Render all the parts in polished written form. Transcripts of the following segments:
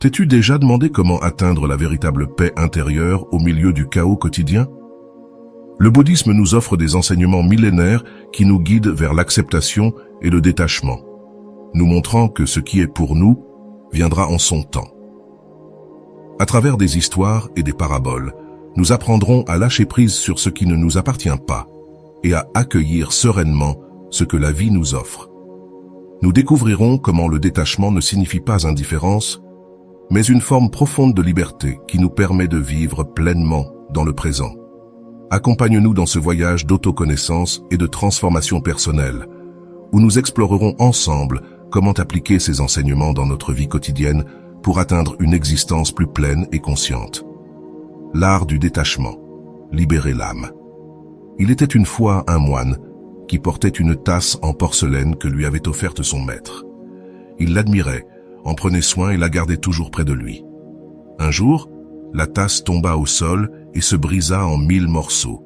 T'es-tu déjà demandé comment atteindre la véritable paix intérieure au milieu du chaos quotidien? Le bouddhisme nous offre des enseignements millénaires qui nous guident vers l'acceptation et le détachement, nous montrant que ce qui est pour nous viendra en son temps. À travers des histoires et des paraboles, nous apprendrons à lâcher prise sur ce qui ne nous appartient pas et à accueillir sereinement ce que la vie nous offre. Nous découvrirons comment le détachement ne signifie pas indifférence, mais une forme profonde de liberté qui nous permet de vivre pleinement dans le présent. Accompagne-nous dans ce voyage d'autoconnaissance et de transformation personnelle, où nous explorerons ensemble comment appliquer ces enseignements dans notre vie quotidienne pour atteindre une existence plus pleine et consciente. L'art du détachement, libérer l'âme. Il était une fois un moine qui portait une tasse en porcelaine que lui avait offerte son maître. Il l'admirait, en prenait soin et la gardait toujours près de lui. Un jour, la tasse tomba au sol et se brisa en 1000 morceaux.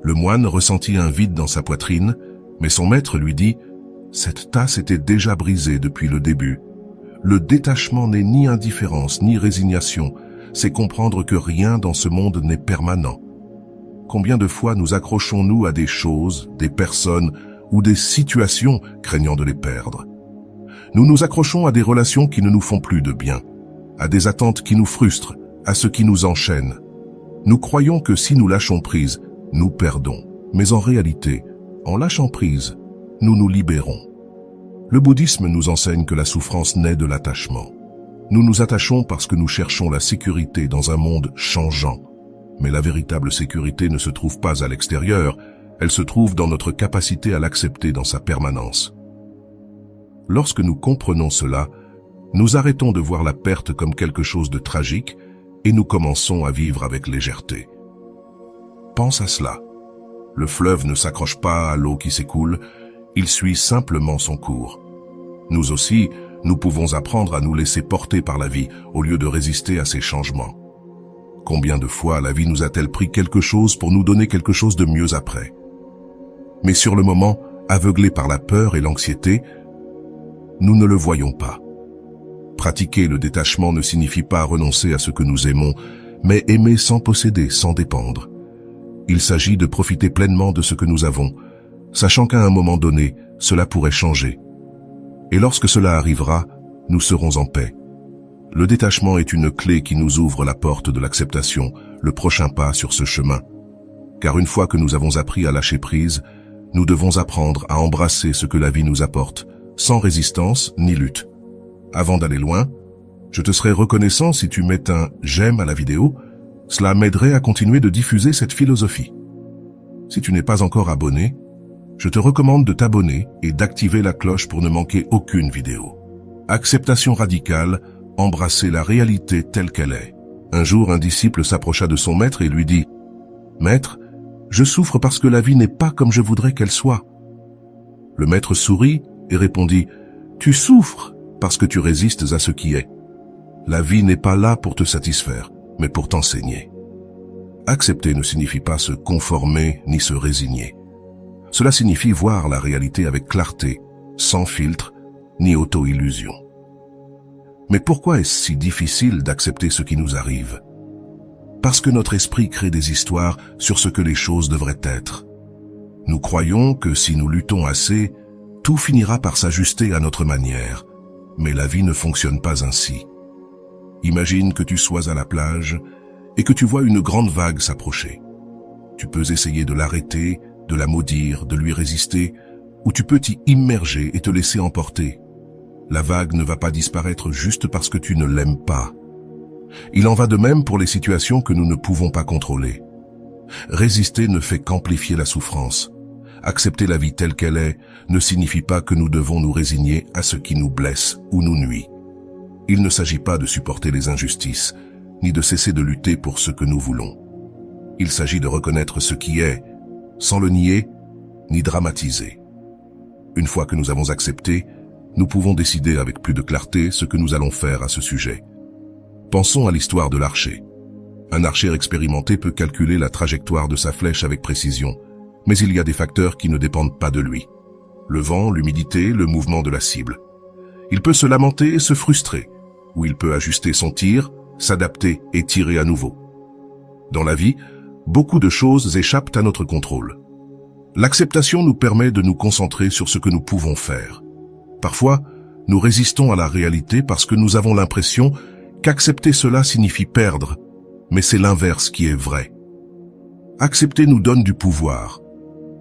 Le moine ressentit un vide dans sa poitrine, mais son maître lui dit « Cette tasse était déjà brisée depuis le début. Le détachement n'est ni indifférence ni résignation, c'est comprendre que rien dans ce monde n'est permanent. Combien de fois nous accrochons-nous à des choses, des personnes ou des situations craignant de les perdre? Nous nous accrochons à des relations qui ne nous font plus de bien, à des attentes qui nous frustrent, à ce qui nous enchaîne. Nous croyons que si nous lâchons prise, nous perdons. Mais en réalité, en lâchant prise, nous nous libérons. Le bouddhisme nous enseigne que la souffrance naît de l'attachement. Nous nous attachons parce que nous cherchons la sécurité dans un monde changeant. Mais la véritable sécurité ne se trouve pas à l'extérieur, elle se trouve dans notre capacité à l'accepter dans sa permanence. Lorsque nous comprenons cela, nous arrêtons de voir la perte comme quelque chose de tragique et nous commençons à vivre avec légèreté. Pense à cela. Le fleuve ne s'accroche pas à l'eau qui s'écoule, il suit simplement son cours. Nous aussi, nous pouvons apprendre à nous laisser porter par la vie au lieu de résister à ses changements. Combien de fois la vie nous a-t-elle pris quelque chose pour nous donner quelque chose de mieux après? Mais sur le moment, aveuglés par la peur et l'anxiété, nous ne le voyons pas. Pratiquer le détachement ne signifie pas renoncer à ce que nous aimons, mais aimer sans posséder, sans dépendre. Il s'agit de profiter pleinement de ce que nous avons, sachant qu'à un moment donné, cela pourrait changer. Et lorsque cela arrivera, nous serons en paix. Le détachement est une clé qui nous ouvre la porte de l'acceptation, le prochain pas sur ce chemin. Car une fois que nous avons appris à lâcher prise, nous devons apprendre à embrasser ce que la vie nous apporte, sans résistance ni lutte. Avant d'aller loin, je te serais reconnaissant si tu mets un « j'aime » à la vidéo, cela m'aiderait à continuer de diffuser cette philosophie. Si tu n'es pas encore abonné, je te recommande de t'abonner et d'activer la cloche pour ne manquer aucune vidéo. Acceptation radicale, embrasser la réalité telle qu'elle est. Un jour, un disciple s'approcha de son maître et lui dit « Maître, je souffre parce que la vie n'est pas comme je voudrais qu'elle soit. » Le maître sourit et répondit « Tu souffres parce que tu résistes à ce qui est. La vie n'est pas là pour te satisfaire, mais pour t'enseigner. » Accepter ne signifie pas se conformer ni se résigner. Cela signifie voir la réalité avec clarté, sans filtre ni auto-illusion. Mais pourquoi est-ce si difficile d'accepter ce qui nous arrive? Parce que notre esprit crée des histoires sur ce que les choses devraient être. Nous croyons que si nous luttons assez, tout finira par s'ajuster à notre manière. Mais la vie ne fonctionne pas ainsi. Imagine que tu sois à la plage et que tu vois une grande vague s'approcher. Tu peux essayer de l'arrêter, de la maudire, de lui résister, ou tu peux t'y immerger et te laisser emporter. La vague ne va pas disparaître juste parce que tu ne l'aimes pas. Il en va de même pour les situations que nous ne pouvons pas contrôler. Résister ne fait qu'amplifier la souffrance. Accepter la vie telle qu'elle est ne signifie pas que nous devons nous résigner à ce qui nous blesse ou nous nuit. Il ne s'agit pas de supporter les injustices, ni de cesser de lutter pour ce que nous voulons. Il s'agit de reconnaître ce qui est, sans le nier, ni dramatiser. Une fois que nous avons accepté, nous pouvons décider avec plus de clarté ce que nous allons faire à ce sujet. Pensons à l'histoire de l'archer. Un archer expérimenté peut calculer la trajectoire de sa flèche avec précision, mais il y a des facteurs qui ne dépendent pas de lui. Le vent, l'humidité, le mouvement de la cible. Il peut se lamenter et se frustrer, où il peut ajuster son tir, s'adapter et tirer à nouveau. Dans la vie, beaucoup de choses échappent à notre contrôle. L'acceptation nous permet de nous concentrer sur ce que nous pouvons faire. Parfois, nous résistons à la réalité parce que nous avons l'impression qu'accepter cela signifie perdre, mais c'est l'inverse qui est vrai. Accepter nous donne du pouvoir,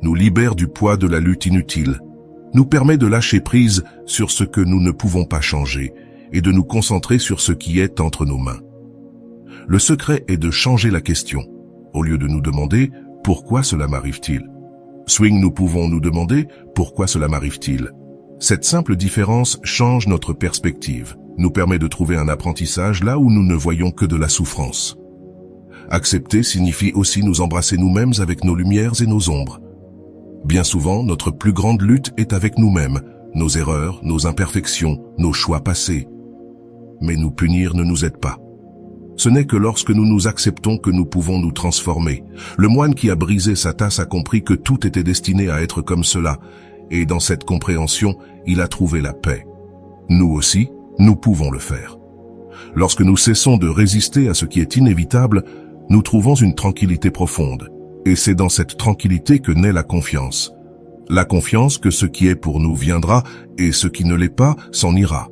nous libère du poids de la lutte inutile, nous permet de lâcher prise sur ce que nous ne pouvons pas changer et de nous concentrer sur ce qui est entre nos mains. Le secret est de changer la question. Au lieu de nous demander « Pourquoi cela m'arrive-t-il ?» Swing, nous pouvons nous demander « Pourquoi cela m'arrive-t-il ?» Cette simple différence change notre perspective, nous permet de trouver un apprentissage là où nous ne voyons que de la souffrance. Accepter signifie aussi nous embrasser nous-mêmes avec nos lumières et nos ombres. Bien souvent, notre plus grande lutte est avec nous-mêmes, nos erreurs, nos imperfections, nos choix passés. Mais nous punir ne nous aide pas. Ce n'est que lorsque nous nous acceptons que nous pouvons nous transformer. Le moine qui a brisé sa tasse a compris que tout était destiné à être comme cela, et dans cette compréhension, il a trouvé la paix. Nous aussi, nous pouvons le faire. Lorsque nous cessons de résister à ce qui est inévitable, nous trouvons une tranquillité profonde. Et c'est dans cette tranquillité que naît la confiance. La confiance que ce qui est pour nous viendra et ce qui ne l'est pas s'en ira.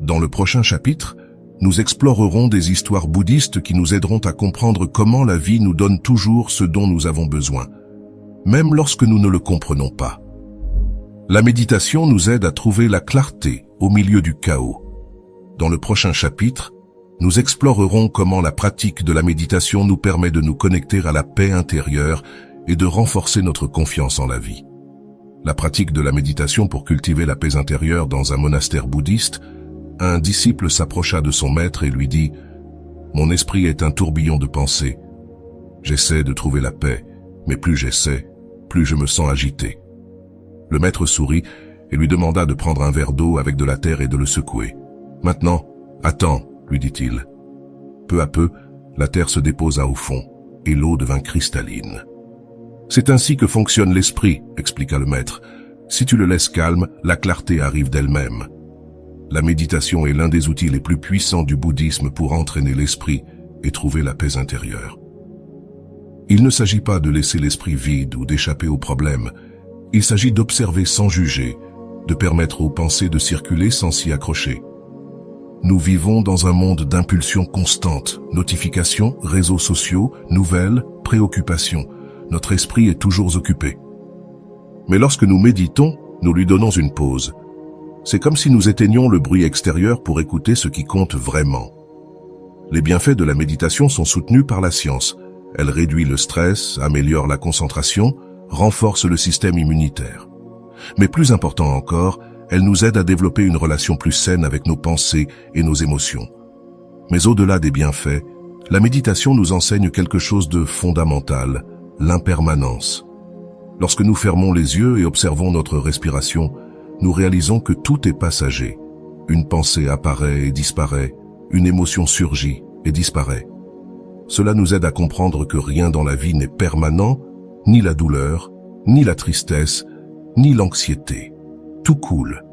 Dans le prochain chapitre, nous explorerons des histoires bouddhistes qui nous aideront à comprendre comment la vie nous donne toujours ce dont nous avons besoin, même lorsque nous ne le comprenons pas. La méditation nous aide à trouver la clarté au milieu du chaos. Dans le prochain chapitre, nous explorerons comment la pratique de la méditation nous permet de nous connecter à la paix intérieure et de renforcer notre confiance en la vie. La pratique de la méditation pour cultiver la paix intérieure dans un monastère bouddhiste, un disciple s'approcha de son maître et lui dit « Mon esprit est un tourbillon de pensées. J'essaie de trouver la paix, mais plus j'essaie, plus je me sens agité. » Le maître sourit et lui demanda de prendre un verre d'eau avec de la terre et de le secouer. « Maintenant, attends, » lui dit-il. Peu à peu, la terre se déposa au fond et l'eau devint cristalline. « C'est ainsi que fonctionne l'esprit, » expliqua le maître. « Si tu le laisses calme, la clarté arrive d'elle-même. » La méditation est l'un des outils les plus puissants du bouddhisme pour entraîner l'esprit et trouver la paix intérieure. Il ne s'agit pas de laisser l'esprit vide ou d'échapper aux problèmes. Il s'agit d'observer sans juger, de permettre aux pensées de circuler sans s'y accrocher. Nous vivons dans un monde d'impulsions constantes, notifications, réseaux sociaux, nouvelles, préoccupations. Notre esprit est toujours occupé. Mais lorsque nous méditons, nous lui donnons une pause. C'est comme si nous éteignions le bruit extérieur pour écouter ce qui compte vraiment. Les bienfaits de la méditation sont soutenus par la science. Elle réduit le stress, améliore la concentration, renforce le système immunitaire. Mais plus important encore, elle nous aide à développer une relation plus saine avec nos pensées et nos émotions. Mais au-delà des bienfaits, la méditation nous enseigne quelque chose de fondamental, l'impermanence. Lorsque nous fermons les yeux et observons notre respiration, nous réalisons que tout est passager. Une pensée apparaît et disparaît, une émotion surgit et disparaît. Cela nous aide à comprendre que rien dans la vie n'est permanent, ni la douleur, ni la tristesse, ni l'anxiété. Tout coule.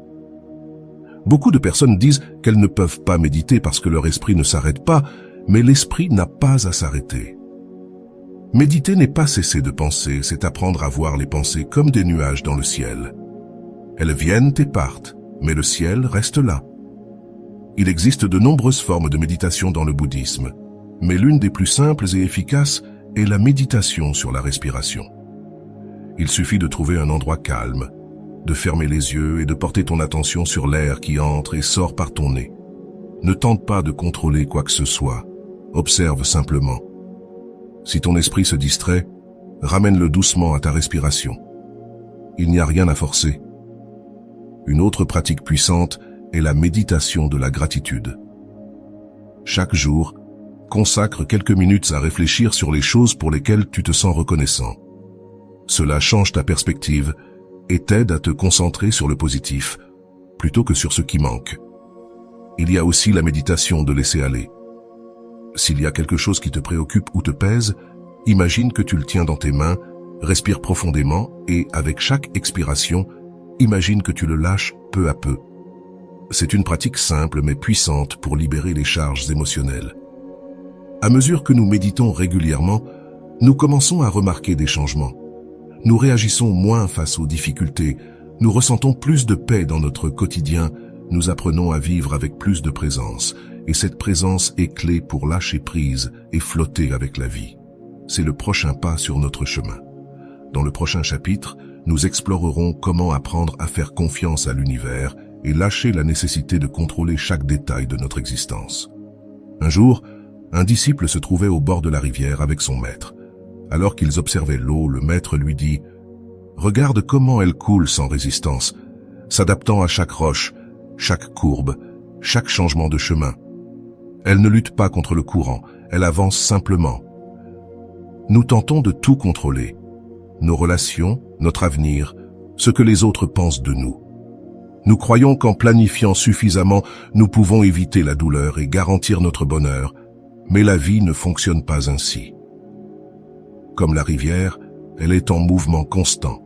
Beaucoup de personnes disent qu'elles ne peuvent pas méditer parce que leur esprit ne s'arrête pas, mais l'esprit n'a pas à s'arrêter. Méditer n'est pas cesser de penser, c'est apprendre à voir les pensées comme des nuages dans le ciel. Elles viennent et partent, mais le ciel reste là. Il existe de nombreuses formes de méditation dans le bouddhisme, mais l'une des plus simples et efficaces est la méditation sur la respiration. Il suffit de trouver un endroit calme, de fermer les yeux et de porter ton attention sur l'air qui entre et sort par ton nez. Ne tente pas de contrôler quoi que ce soit, observe simplement. Si ton esprit se distrait, ramène-le doucement à ta respiration. Il n'y a rien à forcer. Une autre pratique puissante est la méditation de la gratitude. Chaque jour, consacre quelques minutes à réfléchir sur les choses pour lesquelles tu te sens reconnaissant. Cela change ta perspective et t'aide à te concentrer sur le positif, plutôt que sur ce qui manque. Il y a aussi la méditation de laisser aller. S'il y a quelque chose qui te préoccupe ou te pèse, imagine que tu le tiens dans tes mains, respire profondément et, avec chaque expiration, imagine que tu le lâches peu à peu. C'est une pratique simple mais puissante pour libérer les charges émotionnelles. À mesure que nous méditons régulièrement, nous commençons à remarquer des changements. Nous réagissons moins face aux difficultés, nous ressentons plus de paix dans notre quotidien, nous apprenons à vivre avec plus de présence, et cette présence est clé pour lâcher prise et flotter avec la vie. C'est le prochain pas sur notre chemin. Dans le prochain chapitre, nous explorerons comment apprendre à faire confiance à l'univers et lâcher la nécessité de contrôler chaque détail de notre existence. Un jour, un disciple se trouvait au bord de la rivière avec son maître. Alors qu'ils observaient l'eau, le maître lui dit « Regarde comment elle coule sans résistance, s'adaptant à chaque roche, chaque courbe, chaque changement de chemin. Elle ne lutte pas contre le courant, elle avance simplement. Nous tentons de tout contrôler, nos relations, notre avenir, ce que les autres pensent de nous. Nous croyons qu'en planifiant suffisamment, nous pouvons éviter la douleur et garantir notre bonheur, mais la vie ne fonctionne pas ainsi. Comme la rivière, elle est en mouvement constant.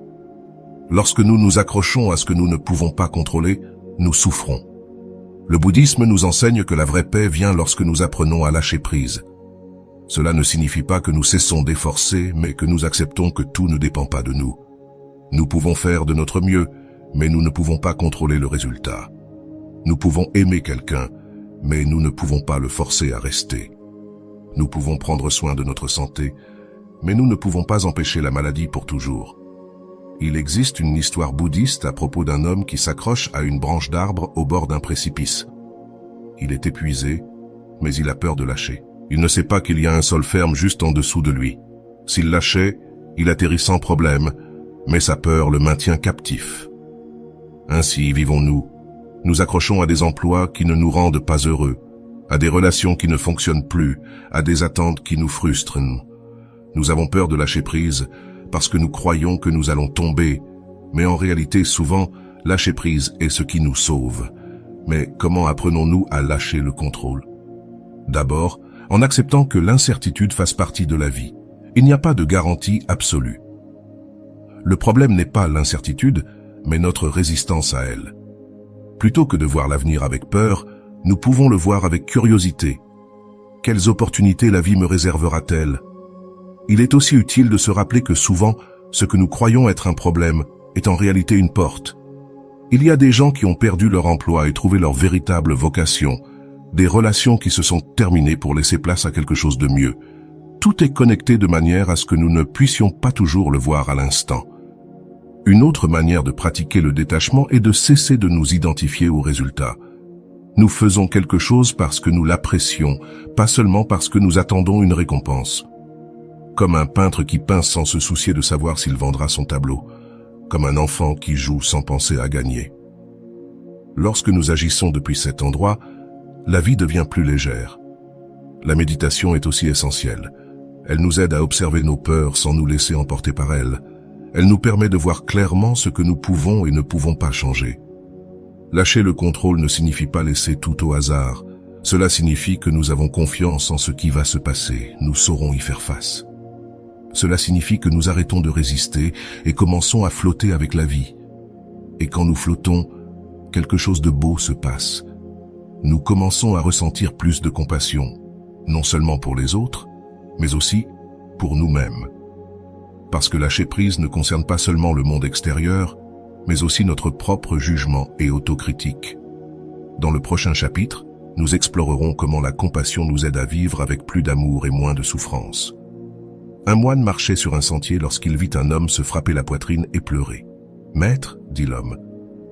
Lorsque nous nous accrochons à ce que nous ne pouvons pas contrôler, nous souffrons. Le bouddhisme nous enseigne que la vraie paix vient lorsque nous apprenons à lâcher prise. Cela ne signifie pas que nous cessons d'efforcer, mais que nous acceptons que tout ne dépend pas de nous. Nous pouvons faire de notre mieux, mais nous ne pouvons pas contrôler le résultat. Nous pouvons aimer quelqu'un, mais nous ne pouvons pas le forcer à rester. Nous pouvons prendre soin de notre santé, mais nous ne pouvons pas empêcher la maladie pour toujours. Il existe une histoire bouddhiste à propos d'un homme qui s'accroche à une branche d'arbre au bord d'un précipice. Il est épuisé, mais il a peur de lâcher. Il ne sait pas qu'il y a un sol ferme juste en dessous de lui. S'il lâchait, il atterrit sans problème, mais sa peur le maintient captif. Ainsi vivons-nous. Nous accrochons à des emplois qui ne nous rendent pas heureux, à des relations qui ne fonctionnent plus, à des attentes qui nous frustrent. Nous avons peur de lâcher prise parce que nous croyons que nous allons tomber, mais en réalité souvent, lâcher prise est ce qui nous sauve. Mais comment apprenons-nous à lâcher le contrôle? D'abord, en acceptant que l'incertitude fasse partie de la vie. Il n'y a pas de garantie absolue. Le problème n'est pas l'incertitude, mais notre résistance à elle. Plutôt que de voir l'avenir avec peur, nous pouvons le voir avec curiosité. Quelles opportunités la vie me réservera-t-elle? Il est aussi utile de se rappeler que souvent, ce que nous croyons être un problème est en réalité une porte. Il y a des gens qui ont perdu leur emploi et trouvé leur véritable vocation, des relations qui se sont terminées pour laisser place à quelque chose de mieux. Tout est connecté de manière à ce que nous ne puissions pas toujours le voir à l'instant. Une autre manière de pratiquer le détachement est de cesser de nous identifier aux résultats. Nous faisons quelque chose parce que nous l'apprécions, pas seulement parce que nous attendons une récompense. Comme un peintre qui peint sans se soucier de savoir s'il vendra son tableau, comme un enfant qui joue sans penser à gagner. Lorsque nous agissons depuis cet endroit, la vie devient plus légère. La méditation est aussi essentielle. Elle nous aide à observer nos peurs sans nous laisser emporter par elles. Elle nous permet de voir clairement ce que nous pouvons et ne pouvons pas changer. Lâcher le contrôle ne signifie pas laisser tout au hasard. Cela signifie que nous avons confiance en ce qui va se passer. Nous saurons y faire face. Cela signifie que nous arrêtons de résister et commençons à flotter avec la vie. Et quand nous flottons, quelque chose de beau se passe. Nous commençons à ressentir plus de compassion, non seulement pour les autres, mais aussi pour nous-mêmes. Parce que lâcher prise ne concerne pas seulement le monde extérieur, mais aussi notre propre jugement et autocritique. Dans le prochain chapitre, nous explorerons comment la compassion nous aide à vivre avec plus d'amour et moins de souffrance. Un moine marchait sur un sentier lorsqu'il vit un homme se frapper la poitrine et pleurer. « Maître, dit l'homme,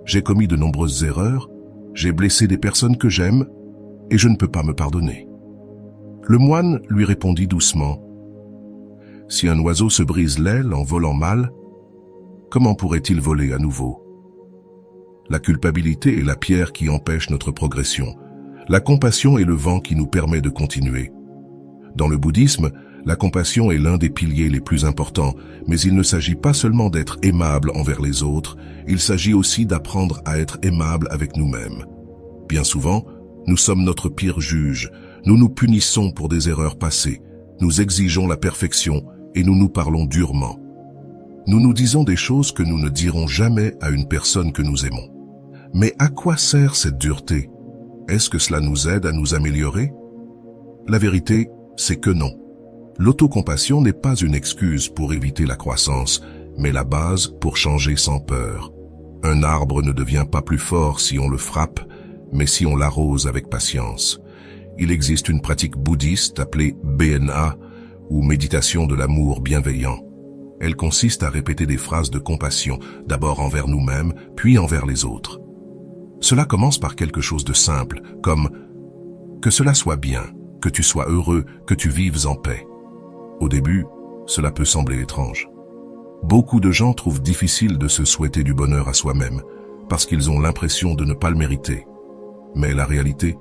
j'ai commis de nombreuses erreurs, j'ai blessé des personnes que j'aime, et je ne peux pas me pardonner. » Le moine lui répondit doucement, « Si un oiseau se brise l'aile en volant mal, comment pourrait-il voler à nouveau? La culpabilité est la pierre qui empêche notre progression. La compassion est le vent qui nous permet de continuer. Dans le bouddhisme, la compassion est l'un des piliers les plus importants, mais il ne s'agit pas seulement d'être aimable envers les autres, il s'agit aussi d'apprendre à être aimable avec nous-mêmes. Bien souvent, nous sommes notre pire juge, nous nous punissons pour des erreurs passées, nous exigeons la perfection et nous nous parlons durement. Nous nous disons des choses que nous ne dirons jamais à une personne que nous aimons. Mais à quoi sert cette dureté? Est-ce que cela nous aide à nous améliorer? La vérité, c'est que non. L'autocompassion n'est pas une excuse pour éviter la croissance, mais la base pour changer sans peur. Un arbre ne devient pas plus fort si on le frappe, mais si on l'arrose avec patience. Il existe une pratique bouddhiste appelée BNA, ou méditation de l'amour bienveillant. Elle consiste à répéter des phrases de compassion, d'abord envers nous-mêmes, puis envers les autres. Cela commence par quelque chose de simple, comme « que cela soit bien, que tu sois heureux, que tu vives en paix ». Au début, cela peut sembler étrange. Beaucoup de gens trouvent difficile de se souhaiter du bonheur à soi-même, parce qu'ils ont l'impression de ne pas le mériter. Mais la réalité,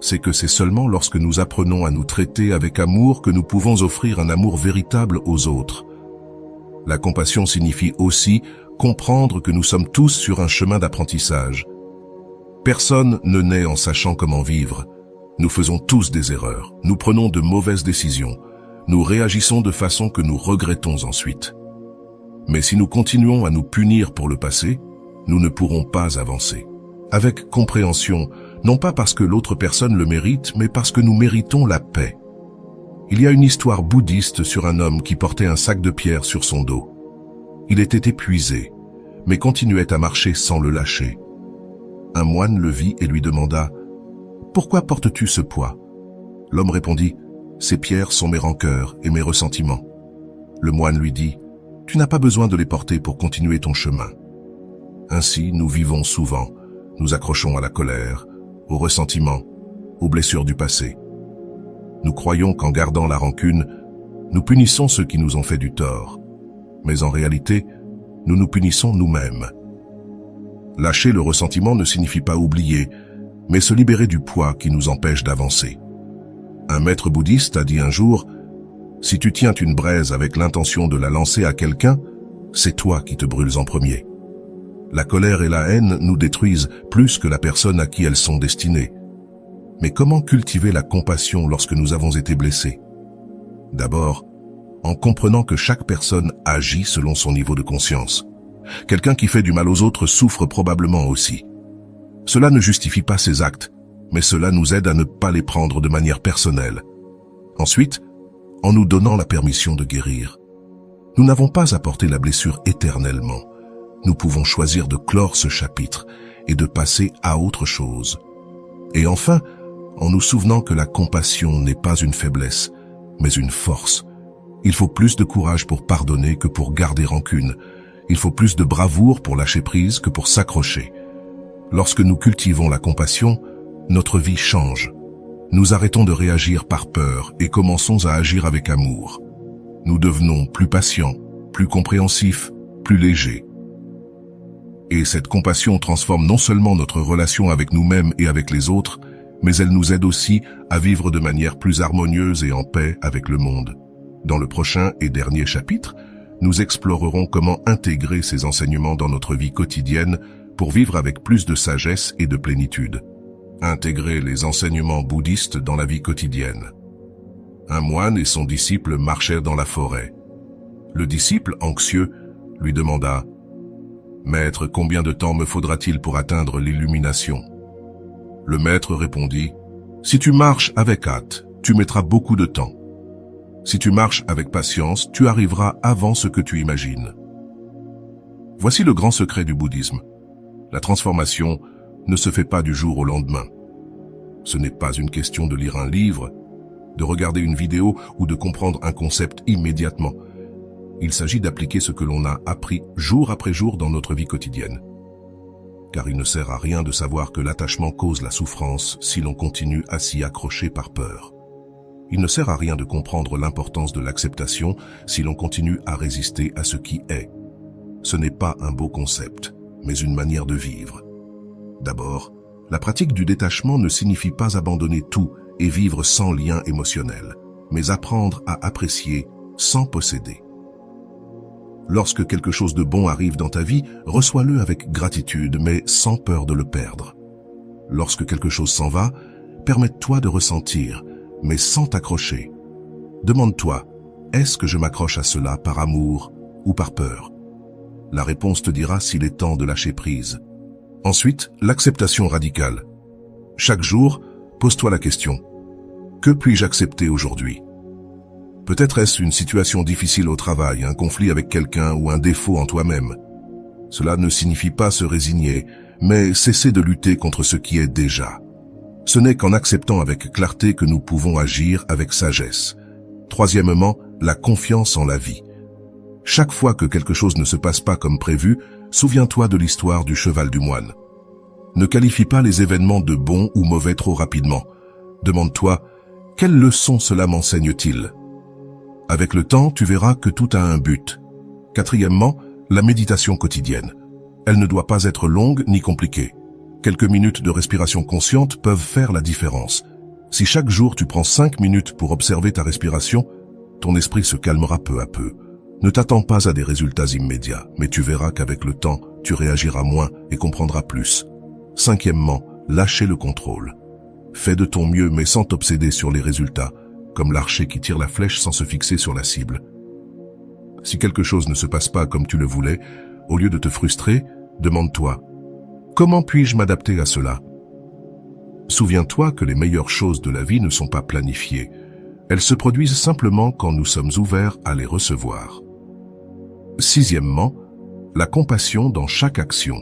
c'est que c'est seulement lorsque nous apprenons à nous traiter avec amour que nous pouvons offrir un amour véritable aux autres. La compassion signifie aussi comprendre que nous sommes tous sur un chemin d'apprentissage. Personne ne naît en sachant comment vivre. Nous faisons tous des erreurs, nous prenons de mauvaises décisions, nous réagissons de façon que nous regrettons ensuite. Mais si nous continuons à nous punir pour le passé, nous ne pourrons pas avancer. Avec compréhension, non pas parce que l'autre personne le mérite, mais parce que nous méritons la paix. Il y a une histoire bouddhiste sur un homme qui portait un sac de pierre sur son dos. Il était épuisé, mais continuait à marcher sans le lâcher. Un moine le vit et lui demanda « Pourquoi portes-tu ce poids ?» L'homme répondit « Ces pierres sont mes rancœurs et mes ressentiments. » Le moine lui dit « Tu n'as pas besoin de les porter pour continuer ton chemin. » Ainsi, nous vivons souvent, nous accrochons à la colère, aux ressentiments, aux blessures du passé. Nous croyons qu'en gardant la rancune, nous punissons ceux qui nous ont fait du tort. Mais en réalité, nous nous punissons nous-mêmes. Lâcher le ressentiment ne signifie pas oublier, mais se libérer du poids qui nous empêche d'avancer. Un maître bouddhiste a dit un jour « Si tu tiens une braise avec l'intention de la lancer à quelqu'un, c'est toi qui te brûles en premier. » La colère et la haine nous détruisent plus que la personne à qui elles sont destinées. Mais comment cultiver la compassion lorsque nous avons été blessés? D'abord, en comprenant que chaque personne agit selon son niveau de conscience. Quelqu'un qui fait du mal aux autres souffre probablement aussi. Cela ne justifie pas ses actes, mais cela nous aide à ne pas les prendre de manière personnelle. Ensuite, en nous donnant la permission de guérir. Nous n'avons pas à porter la blessure éternellement. Nous pouvons choisir de clore ce chapitre et de passer à autre chose. Et enfin, en nous souvenant que la compassion n'est pas une faiblesse, mais une force. Il faut plus de courage pour pardonner que pour garder rancune. Il faut plus de bravoure pour lâcher prise que pour s'accrocher. Lorsque nous cultivons la compassion, notre vie change. Nous arrêtons de réagir par peur et commençons à agir avec amour. Nous devenons plus patients, plus compréhensifs, plus légers. Et cette compassion transforme non seulement notre relation avec nous-mêmes et avec les autres, mais elle nous aide aussi à vivre de manière plus harmonieuse et en paix avec le monde. Dans le prochain et dernier chapitre, nous explorerons comment intégrer ces enseignements dans notre vie quotidienne pour vivre avec plus de sagesse et de plénitude. Intégrer les enseignements bouddhistes dans la vie quotidienne. Un moine et son disciple marchèrent dans la forêt. Le disciple, anxieux, lui demanda « Maître, combien de temps me faudra-t-il pour atteindre l'illumination ?» Le maître répondit « Si tu marches avec hâte, tu mettras beaucoup de temps. Si tu marches avec patience, tu arriveras avant ce que tu imagines. » Voici le grand secret du bouddhisme. La transformation ne se fait pas du jour au lendemain. Ce n'est pas une question de lire un livre, de regarder une vidéo ou de comprendre un concept immédiatement. Il s'agit d'appliquer ce que l'on a appris jour après jour dans notre vie quotidienne. Car il ne sert à rien de savoir que l'attachement cause la souffrance si l'on continue à s'y accrocher par peur. Il ne sert à rien de comprendre l'importance de l'acceptation si l'on continue à résister à ce qui est. Ce n'est pas un beau concept, mais une manière de vivre. D'abord, la pratique du détachement ne signifie pas abandonner tout et vivre sans lien émotionnel, mais apprendre à apprécier sans posséder. Lorsque quelque chose de bon arrive dans ta vie, reçois-le avec gratitude, mais sans peur de le perdre. Lorsque quelque chose s'en va, permets-toi de ressentir, mais sans t'accrocher. Demande-toi, est-ce que je m'accroche à cela par amour ou par peur? La réponse te dira s'il est temps de lâcher prise. Ensuite, l'acceptation radicale. Chaque jour, pose-toi la question. Que puis-je accepter aujourd'hui? Peut-être est-ce une situation difficile au travail, un conflit avec quelqu'un ou un défaut en toi-même. Cela ne signifie pas se résigner, mais cesser de lutter contre ce qui est déjà. Ce n'est qu'en acceptant avec clarté que nous pouvons agir avec sagesse. Troisièmement, la confiance en la vie. Chaque fois que quelque chose ne se passe pas comme prévu, souviens-toi de l'histoire du cheval du moine. Ne qualifie pas les événements de bons ou mauvais trop rapidement. Demande-toi, quelle leçon cela m'enseigne-t-il? Avec le temps, tu verras que tout a un but. Quatrièmement, la méditation quotidienne. Elle ne doit pas être longue ni compliquée. Quelques minutes de respiration consciente peuvent faire la différence. Si chaque jour tu prends 5 minutes pour observer ta respiration, ton esprit se calmera peu à peu. Ne t'attends pas à des résultats immédiats, mais tu verras qu'avec le temps, tu réagiras moins et comprendras plus. Cinquièmement, lâcher le contrôle. Fais de ton mieux mais sans t'obséder sur les résultats, comme l'archer qui tire la flèche sans se fixer sur la cible. Si quelque chose ne se passe pas comme tu le voulais, au lieu de te frustrer, demande-toi « Comment puis-je m'adapter à cela ?» Souviens-toi que les meilleures choses de la vie ne sont pas planifiées. Elles se produisent simplement quand nous sommes ouverts à les recevoir. Sixièmement, la compassion dans chaque action.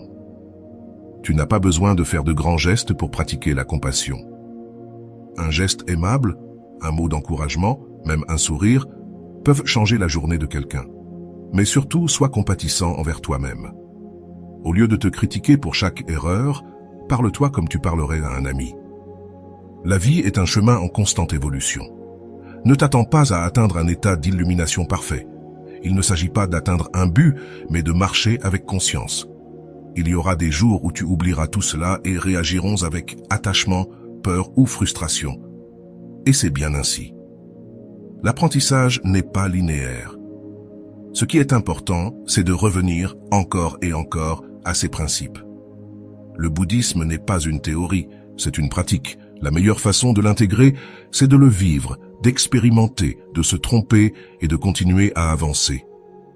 Tu n'as pas besoin de faire de grands gestes pour pratiquer la compassion. Un geste aimable, un mot d'encouragement, même un sourire, peuvent changer la journée de quelqu'un. Mais surtout, sois compatissant envers toi-même. Au lieu de te critiquer pour chaque erreur, parle-toi comme tu parlerais à un ami. La vie est un chemin en constante évolution. Ne t'attends pas à atteindre un état d'illumination parfait. Il ne s'agit pas d'atteindre un but, mais de marcher avec conscience. Il y aura des jours où tu oublieras tout cela et réagirons avec attachement, peur ou frustration. Et c'est bien ainsi. L'apprentissage n'est pas linéaire. Ce qui est important, c'est de revenir encore et encore à ces principes. Le bouddhisme n'est pas une théorie, c'est une pratique. La meilleure façon de l'intégrer, c'est de le vivre, d'expérimenter, de se tromper et de continuer à avancer.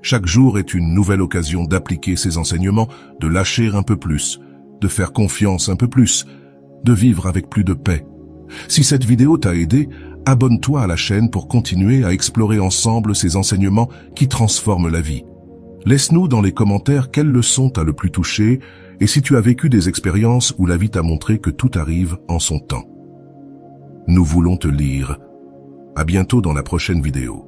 Chaque jour est une nouvelle occasion d'appliquer ces enseignements, de lâcher un peu plus, de faire confiance un peu plus, de vivre avec plus de paix. Si cette vidéo t'a aidé, abonne-toi à la chaîne pour continuer à explorer ensemble ces enseignements qui transforment la vie. Laisse-nous dans les commentaires quelle leçon t'a le plus touché et si tu as vécu des expériences où la vie t'a montré que tout arrive en son temps. Nous voulons te lire. À bientôt dans la prochaine vidéo.